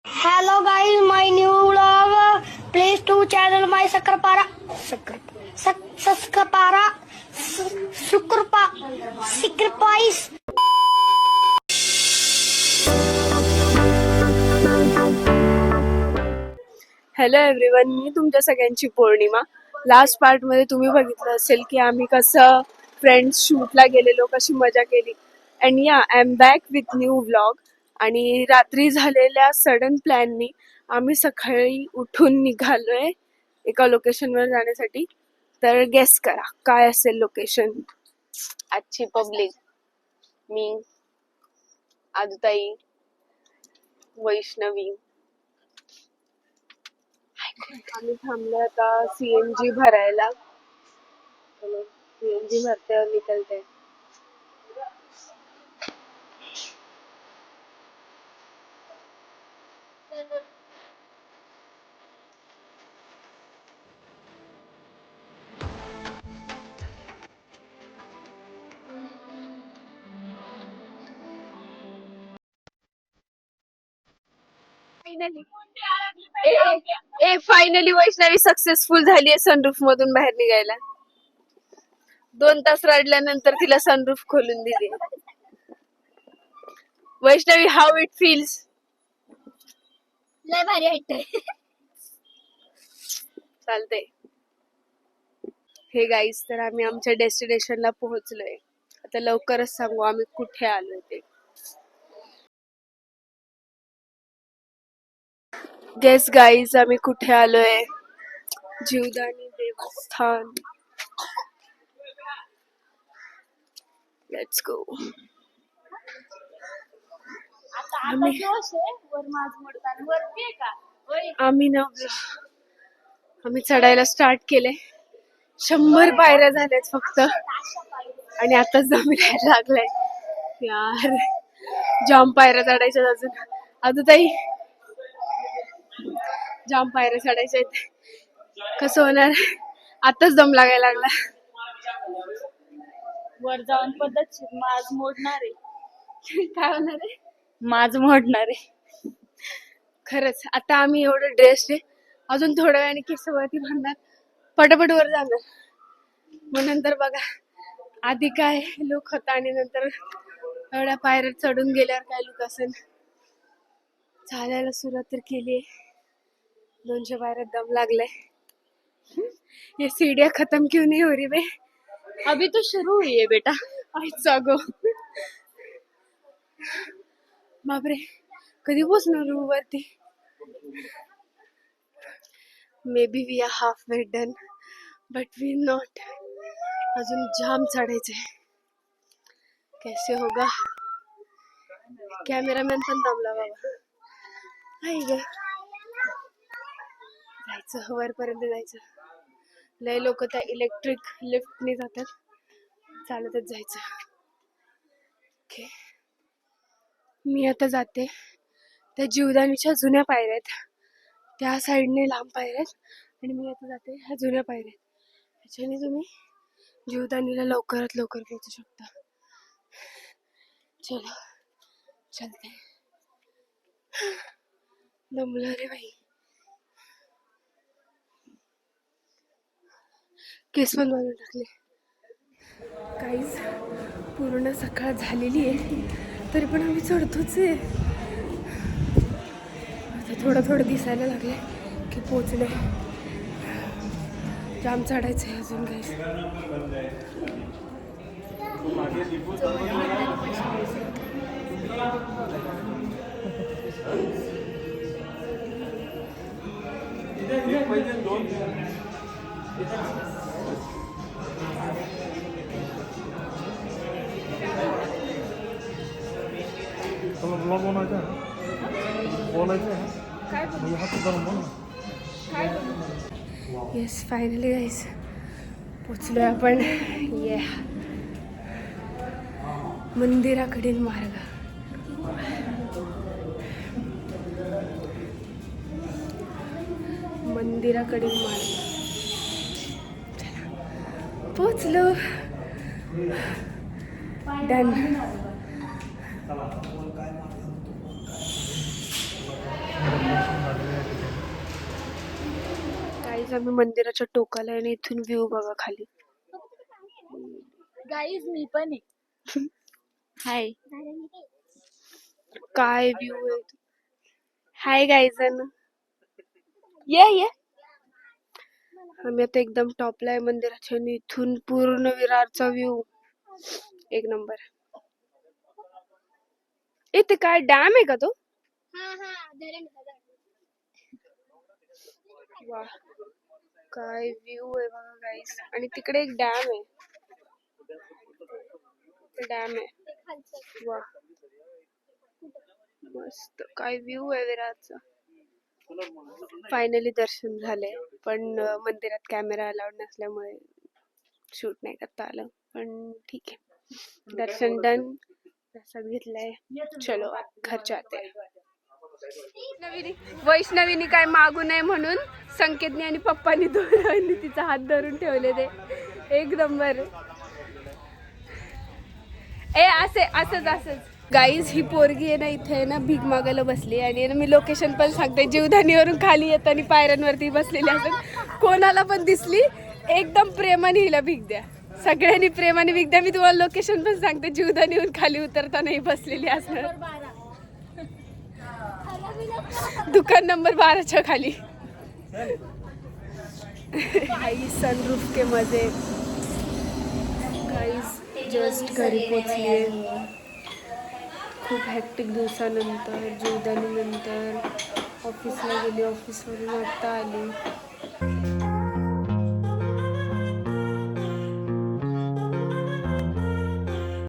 Hello guys, my new vlog. Please to channel my Sakrapara. Sacrifice. Hello everyone, मी तुमच्या सगळ्यांची पौर्णिमा. Last पार्टमध्ये तुम्ही बघितलं असेल की आम्ही कसं फ्रेंड्स शूटला गेलेलो, कशी मजा केली. अँड या I am back with new vlog. आणि रात्री झालेल्या सडन प्लॅननी आम्ही सकाळी उठून निघालोय एका लोकेशनवर जाण्यासाठी. तर गेस करा काय असेल लोकेशन. आजची पब्लिक, मी, आदुताई, वैष्णवी. आम्ही थांबलोय आता सीएनजी भरायला. सीएनजी भरते और निकलते. फायनली वैष्णवी सक्सेसफुल झालीये सनरूफ मधून बाहेर निघायला. 2 तास रडल्यानंतर तिला सनरूफ खोलून दिली. Vaishnavi, how it feels? लय भारी वाटतंय. चालते. हे गाईज, तर आम्ही आमच्या डेस्टिनेशनला पोहोचलोय. आता लवकरच सांगू आम्ही कुठे आलोय ते. गेस गाईज, आम्ही कुठे आलोय? जीवदानी देवस्थान. Let's go. आम्ही चढायला स्टार्ट केले. 100 पायऱ्या झाल्यात फक्त आणि आताच दम यायला लागलाय. यार, जाम पायऱ्या चढायच्या अजून. आदुताई, जाम पायऱ्या चढायच्या आहेत. कसं होणार? आताच दम लागायला लागला. वर जाऊन पद्धतशीर माज मोडणार आहे. काय होणार आहे? माज मोडणार आहे. खरंच आता आम्ही एवढं ड्रेस आहे, अजून थोड्या वेळाने केस वरती बांधणार, पटापट वर जाणार. मग नंतर बघा आधी काय लुक होता आणि नंतर एवढ्या पायऱ्या चढून गेल्यावर काय लुक असेल. चालायला सुरुवात तर केली. 200 पायऱ्यात दम लागलाय. ये सीढ़ियां खत्म क्यों नहीं हो रही बे? अभी तो शुरू हुई है बेटा. जागो. बापरे, कधी पोचणार वरती? Maybe we are halfway done, but we not. अजून जाम चढायचंय. कैसे होगा? कॅमेरामॅन पण दमला बाबा. नाही ग, जायचं वरपर्यंत जायचं. लय लोक त्या इलेक्ट्रिक लिफ्टने जातात, चालतच जायचं. ओके, मी आता जाते त्या जीवदानीच्या जुन्या पायऱ्या आहेत, त्या साईडने लांब पायऱ्या आहेत, आणि मी आता जाते ह्या जुन्या पायऱ्या आहेत. ह्याच्याने तुम्ही जीवदानीला लवकरात लवकर पोहोचू शकता. चलो चलते. दमला रे बाई. केस पण बांधून टाकले. काहीच पूर्ण सकाळ झालेली आहे, तरी पण आम्ही चढतोच आहे. आता थोडं थोडं दिसायला लागले की पोचले. जाम चढायचं आहे अजून. काहीच ब्लॉग बनवायचा बोलायचं येस, फायनली गाईस पोचलोय आपण. ये मंदिराकडील मार्ग. मंदिराकडील मार्ग. चला पोचलो. डन. गाईज आम्ही मंदिराच्या टोकाला आहे आणि इथून व्ह्यू बघा खाली. गाईज मी पण आहे. हाय, काय व्ह्यू आहे. हाय गाईज, ये आम्ही आता एकदम टॉपला आहे मंदिराच्या आणि इथून पूर्ण विरारचा व्ह्यू एक नंबर. इथे काय डॅम आहे का तो? वा, काय व्ह्यू आहे बघा गाईस. आणि तिकडे एक डॅम आहे. डॅम आहे. वा, मस्त काय व्ह्यू आहे विरारचा. फायनली दर्शन झाले, पण मंदिरात कॅमेरा अलाउड नसल्यामुळे शूट नाही करता आलं, पण ठीक आहे. दर्शन डन, प्रसाद घेतलाय. चलो घर जाते. वैष्णवीनी काय मागू नये म्हणून संकेतने आणि पप्पानी दोघांनी तिचा हात धरून ठेवले. ते एक नंबर. असंच गाईज, ही पोरगी आहे ना इथे आहे ना भीक मागायला बसली आणि मी लोकेशन पण सांगते. जीवदानीवरून खाली येताना पायऱ्यांवरती बसलेली असं कोणाला पण दिसली एकदम प्रेमाने हिला भीक द्या. सगळ्यांनी प्रेमाने भीक द्या. मी तुम्हाला लोकेशन पण सांगते. जीवदानीवरून खाली उतरताना बसलेली असणार. दुकान नंबर 12च्या खाली. आई सनरूफ के मजे. गाईज जस्ट घरी पोचली. खूप हॅक्टिक दिवसानंतर, जीवदानीनंतर ऑफिसला गेली. ऑफिसवरून आता आली.